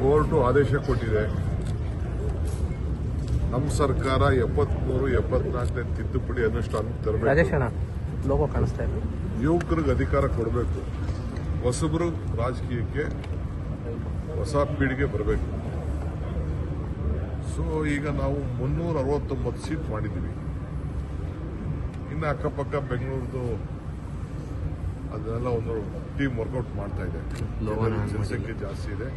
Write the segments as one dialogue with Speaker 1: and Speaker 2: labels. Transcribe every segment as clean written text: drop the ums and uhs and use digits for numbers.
Speaker 1: Court ಆದೇಶ ಕೊಟ್ಟಿದೆ. ನಮ್ಮ ಸರ್ಕಾರ 73-74ನೇ ತಿದ್ದುಪಡಿ ಅನುಷ್ಠಾನಕ್ಕೆ ತರಬೇಕು. ಯುವಕರಿಗೆ ಅಧಿಕಾರ ಕೊಡಬೇಕು. ಹೊಸಬರು ರಾಜಕೀಯಕ್ಕೆ ಹೊಸ ಪೀಳಿಗೆ ಬರಬೇಕು. ಸೊ ಈಗ ನಾವು 369 ಸೀಟ್ ಮಾಡಿದ್ದೀವಿ. ಇನ್ನು ಅಕ್ಕಪಕ್ಕ ಬೆಂಗಳೂರದು ಅದನ್ನೆಲ್ಲ ಒಂದು ಟೀಮ್ ವರ್ಕೌಟ್ ಮಾಡ್ತಾ ಇದೆ. ಜನಸಂಖ್ಯೆ ಜಾಸ್ತಿ ಇದೆ,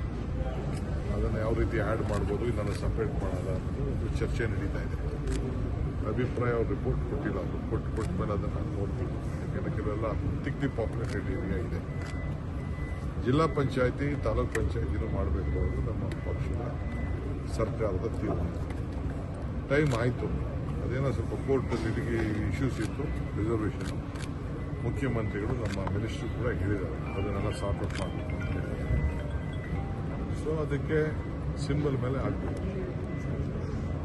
Speaker 1: ಅದನ್ನು ಯಾವ ರೀತಿ ಆ್ಯಡ್ ಮಾಡ್ಬೋದು, ಇದನ್ನು ಸಪ್ರೇಟ್ ಮಾಡೋದ ಅನ್ನೋದು ಒಂದು ಚರ್ಚೆ ನಡೀತಾ ಇದೆ. ಅಭಿಪ್ರಾಯ ಅವ್ರು ರಿಪೋರ್ಟ್ ಕೊಟ್ಟಿಲ್ಲ. ಅವರು ಕೊಟ್ಟ ಮೇಲೆ ಅದನ್ನು ನೋಡ್ತೀವಿ. ಯಾಕೆಂದರೆ ಕೆಲವೆಲ್ಲ ತಿಕ್ಲಿ ಪಾಪ್ಯುಲೇಟೆಡ್ ಏರಿಯಾ ಇದೆ. ಜಿಲ್ಲಾ ಪಂಚಾಯತಿ, ತಾಲೂಕ್ ಪಂಚಾಯತಿನೂ ಮಾಡಬೇಕು ಅನ್ನೋದು ನಮ್ಮ ಪಕ್ಷದ ಸರ್ಕಾರದ ತೀರ್ಮಾನ. ಟೈಮ್ ಆಯಿತು. ಅದೇನೋ ಸ್ವಲ್ಪ ಕೋರ್ಟಲ್ಲಿ ಇಶ್ಯೂಸ್ ಇತ್ತು, ರಿಸರ್ವೇಷನ್. ಮುಖ್ಯಮಂತ್ರಿಗಳು ನಮ್ಮ ಮಿನಿಸ್ಟ್ರು ಕೂಡ ಹೇಳಿದ್ದಾರೆ ಅದನ್ನೆಲ್ಲ ಸಾರ್ಟ್ ಔಟ್ ಮಾಡಬೇಕು ಅಂತ ಹೇಳಿದ್ದಾರೆ. ಸೊ ಅದಕ್ಕೆ ಸಿಂಬಲ್ ಮೇಲೆ ಆಗಬೇಕು.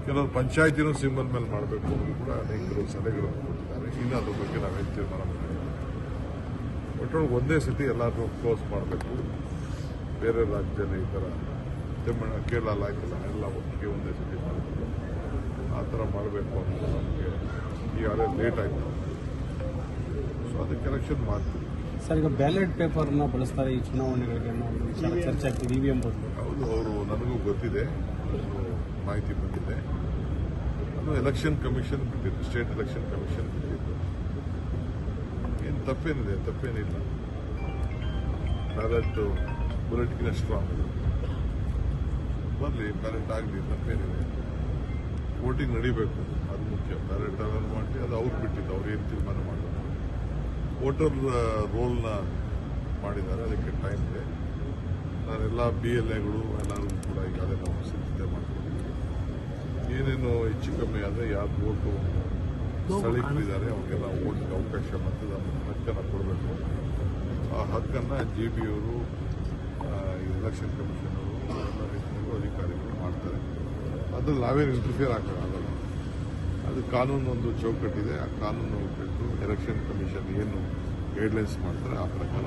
Speaker 1: ಕೆಲವರು ಪಂಚಾಯತಿನೂ ಸಿಂಬಲ್ ಮೇಲೆ ಮಾಡಬೇಕು ಅನ್ನೋದು ಕೂಡ ಅನೇಕರು ಸಲಹೆಗಳನ್ನು ಕೊಟ್ಟಿದ್ದಾರೆ. ಇನ್ನು ಅದ್ರ ಬಗ್ಗೆ ನಾವೇನು ತೀರ್ಮಾನ ಮಾಡಿದ್ದೀವಿ. ಒಟ್ಟೊಳಗೆ ಒಂದೇ ಸತಿ ಎಲ್ಲರೂ ಕ್ಲೋಸ್ ಮಾಡಬೇಕು. ಬೇರೆ ರಾಜ್ಯದಲ್ಲಿ ಈ ಥರ ಕೇರಳ ಆಯ್ತಲ್ಲ, ಎಲ್ಲ ಒಟ್ಟಿಗೆ ಒಂದೇ ಸತಿ ಮಾಡಬೇಕು. ಆ ಥರ ಮಾಡಬೇಕು ಅನ್ನೋದು ನಮಗೆ ಈಗಾಗಲೇ ಲೇಟ್ ಆಯಿತು. ಸೊ ಅದಕ್ಕೆ ಎಲೆಕ್ಷನ್ ಮಾಡ್ತೀವಿ.
Speaker 2: ಸರ್, ಈಗ ಬ್ಯಾಲೆಟ್ ಪೇಪರ್ನ ಬಳಸ್ತಾರೆ ಈ ಚುನಾವಣೆಗಳಿಗೆ ಚರ್ಚೆ ಆಗ್ತಿದೆ EVM ಬದಲು.
Speaker 1: ಹೌದು, ಅವರು ನನಗೂ ಗೊತ್ತಿದೆ, ಮಾಹಿತಿ ಬಂದಿದೆ. ಅದು ಎಲೆಕ್ಷನ್ ಕಮಿಷನ್ ಬಿಟ್ಟಿದ್ದು, ಸ್ಟೇಟ್ ಎಲೆಕ್ಷನ್ ಕಮಿಷನ್ ಬಿಟ್ಟಿದ್ದು. ಏನು ತಪ್ಪೇನಿಲ್ಲ. ಬ್ಯಾಲೆಟ್ ಬುಲೆಟ್ಗಿನ ಸ್ಟ್ರಾಂಗ್ ಇದೆ. ಬರಲಿ, ಬ್ಯಾಲೆಟ್ ಆಗಲಿ, ತಪ್ಪೇನಿದೆ. ವೋಟಿಂಗ್ ನಡೀಬೇಕು, ಅದು ಮುಖ್ಯ. ಬ್ಯಾಲೆಟ್ ಅಲರ್ಟ್ ಮಾಡಿ ಅದು ಅವ್ರು ಬಿಟ್ಟಿದ್ದು, ಅವ್ರು ಏನು ತೀರ್ಮಾನ ಮಾಡೋದು. ವೋಟರ್ ರೋಲ್ನ ಮಾಡಿದ್ದಾರೆ, ಅದಕ್ಕೆ ಟೈಮ್ ಇದೆ. ನಾನೆಲ್ಲ BLAಗಳು ಎಲ್ಲರೂ ಕೂಡ ಈಗಾಗಲೇ ನಾವು ಸಿದ್ಧತೆ ಮಾಡ್ಕೊಂಡಿದ್ದೀವಿ. ಏನೇನು ಹೆಚ್ಚು ಕಮ್ಮಿ ಆದರೆ ಯಾರು ವೋಟು ಸ್ಥಳೀಕರಿದ್ದಾರೆ ಅವ್ರಿಗೆಲ್ಲ ವೋಟ್ಗೆ ಅವಕಾಶ, ಮತದಾನ ಹಕ್ಕನ್ನು ಕೊಡಬೇಕು. ಆ ಹಕ್ಕನ್ನು JB ಅವರು, ಎಲೆಕ್ಷನ್ ಕಮಿಷನ್ ಅವರು, ಎಲ್ಲ ರೀತಿಯಲ್ಲೂ ಅಧಿಕಾರಿಗಳು ಮಾಡ್ತಾರೆ. ಅದ್ರಲ್ಲಿ ನಾವೇನು ಇಂಟರ್ಫಿಯರ್ ಆಗಲ್ಲ. ಅದು ಕಾನೂನು ಒಂದು ಚೌಕಟ್ಟಿದೆ. ಆ ಕಾನೂನು ಬಿಟ್ಟು ಎಲೆಕ್ಷನ್ ಕಮಿಷನ್ ಏನು ಗೈಡ್ಲೈನ್ಸ್ ಮಾಡ್ತಾರೆ ಆ ಪ್ರಕಾರ